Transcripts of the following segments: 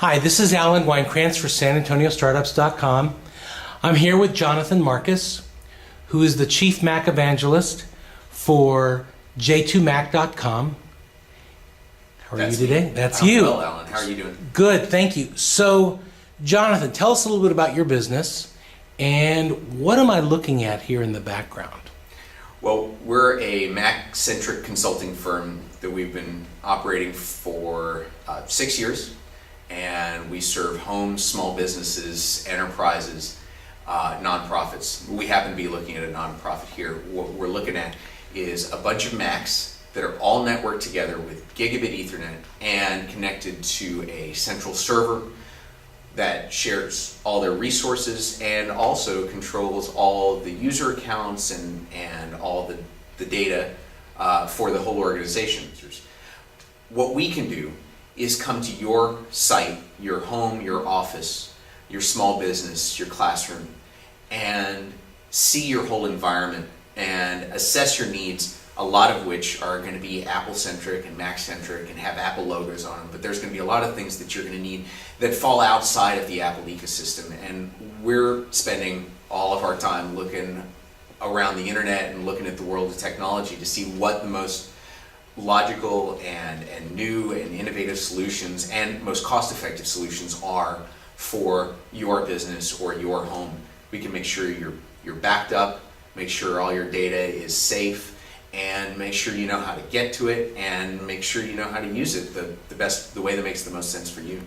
Hi, this is Alan Weinkrantz for SanAntonioStartups.com. I'm here with Jonathan Marcus, who is the Chief Mac Evangelist for J2Mac.com. How are you today? That's you. Well, Alan. How are you doing? Good, thank you. So, Jonathan, tell us a little bit about your business and what am I looking at here in the background? Well, we're a Mac-centric consulting firm that we've been operating for 6 years, and we serve homes, small businesses, enterprises, nonprofits. We happen to be looking at a nonprofit here. What we're looking at is a bunch of Macs that are all networked together with gigabit Ethernet and connected to a central server that shares all their resources and also controls all the user accounts and all the data for the whole organization. What we can do is come to your site, your home, your office, your small business, your classroom, and see your whole environment and assess your needs, a lot of which are going to be Apple-centric and Mac-centric and have Apple logos on them, but there's going to be a lot of things that you're going to need that fall outside of the Apple ecosystem, and we're spending all of our time looking around the internet and looking at the world of technology to see what the most logical and new and innovative solutions and most cost-effective solutions are for your business or your home. We can make sure you're backed up, make sure all your data is safe, and make sure you know how to get to it, and make sure you know how to use it the way that makes the most sense for you.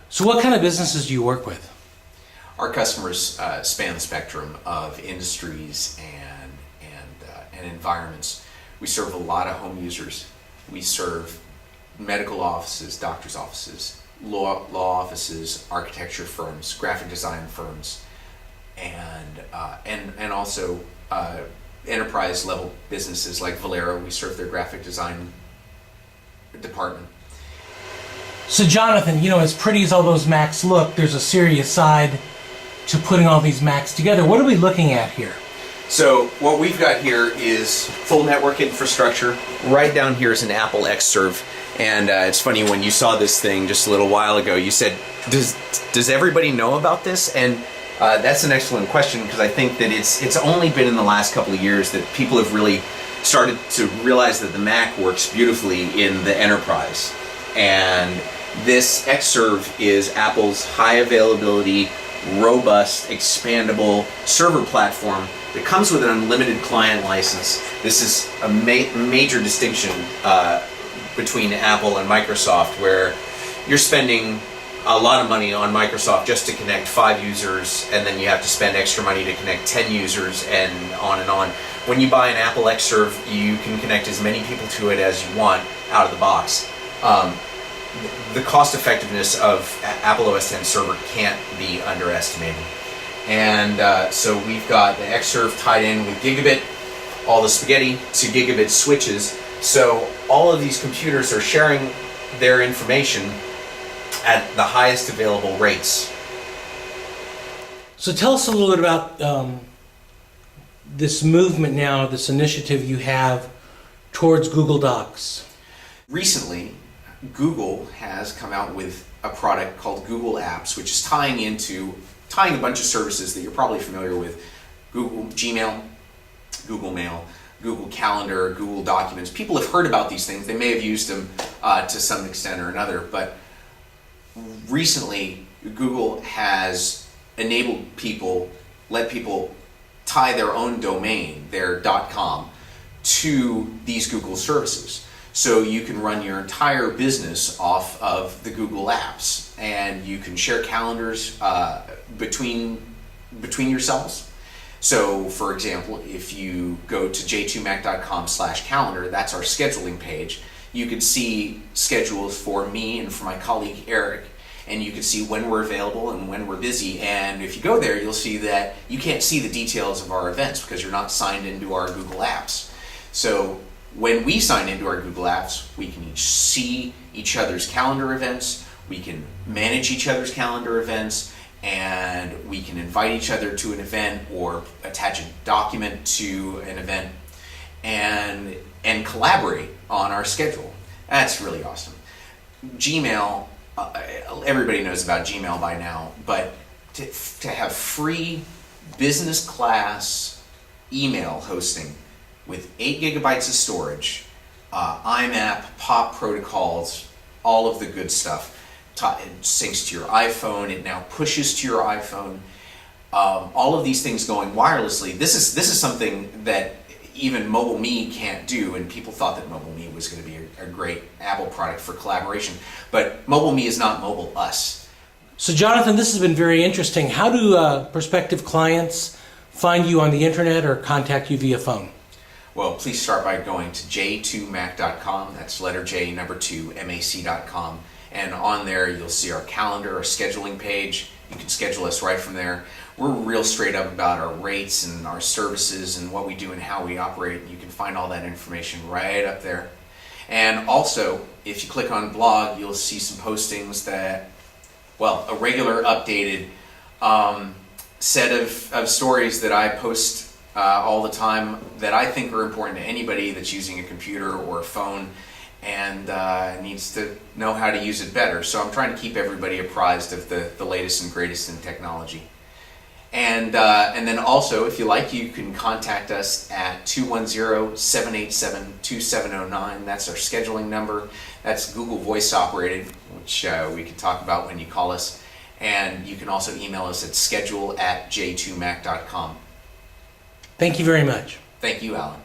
So what kind of businesses do you work with? Our customers span the spectrum of industries and environments. We serve a lot of home users. We serve medical offices, doctors' offices, law offices, architecture firms, graphic design firms, and also enterprise level businesses like Valero. We serve their graphic design department. So Jonathan, as pretty as all those Macs look, there's a serious side to putting all these Macs together. What are we looking at here? So what we've got here is full network infrastructure. Right down here is an Apple Xserve, and it's funny, when you saw this thing just a little while ago, you said, does everybody know about this? And that's an excellent question, because I think that it's only been in the last couple of years that people have really started to realize that the Mac works beautifully in the enterprise. And this Xserve is Apple's high availability, robust, expandable server platform that comes with an unlimited client license. This is a major distinction between Apple and Microsoft, where you're spending a lot of money on Microsoft just to connect 5 users, and then you have to spend extra money to connect 10 users, and on and on. When you buy an Apple Xserve, you can connect as many people to it as you want out of the box. The cost effectiveness of Apple OS X server can't be underestimated. And so we've got the Xserve tied in with gigabit, all the spaghetti to gigabit switches. So all of these computers are sharing their information at the highest available rates. So tell us a little bit about this movement now, this initiative you have towards Google Docs. Recently, Google has come out with a product called Google Apps, which is tying a bunch of services that you're probably familiar with: Google Gmail, Google Mail, Google Calendar, Google Documents. People have heard about these things. They may have used them to some extent or another, but recently Google has enabled let people tie their own domain, their .com, to these Google services. So you can run your entire business off of the Google Apps, and you can share calendars between yourselves. So, for example, if you go to j2mac.com/calendar, that's our scheduling page. You could see schedules for me and for my colleague Eric, and you can see when we're available and when we're busy. And if you go there, you'll see that you can't see the details of our events because you're not signed into our Google Apps. So when we sign into our Google Apps, we can each see each other's calendar events, we can manage each other's calendar events, and we can invite each other to an event or attach a document to an event and collaborate on our schedule. That's really awesome. Gmail everybody knows about Gmail by now, but to have free business class email hosting with 8 gigabytes of storage, IMAP, POP protocols, all of the good stuff. It syncs to your iPhone. It now pushes to your iPhone. All of these things going wirelessly. This is something that even Mobile Me can't do, and people thought that Mobile Me was going to be a great Apple product for collaboration. But Mobile Me is not Mobile Us. So Jonathan, this has been very interesting. How do prospective clients find you on the internet or contact you via phone? Well, please start by going to j2mac.com. That's letter J, number 2, mac.com. And on there, you'll see our calendar, our scheduling page. You can schedule us right from there. We're real straight up about our rates and our services and what we do and how we operate. You can find all that information right up there. And also, if you click on blog, you'll see some postings that, well, a regular updated set of stories that I post all the time that I think are important to anybody that's using a computer or a phone and needs to know how to use it better. So I'm trying to keep everybody apprised of the latest and greatest in technology. And then also, if you like, you can contact us at 210-787-2709. That's our scheduling number. That's Google Voice operated, which we can talk about when you call us. And you can also email us at schedule@j2mac.com. Thank you very much. Thank you, Alan.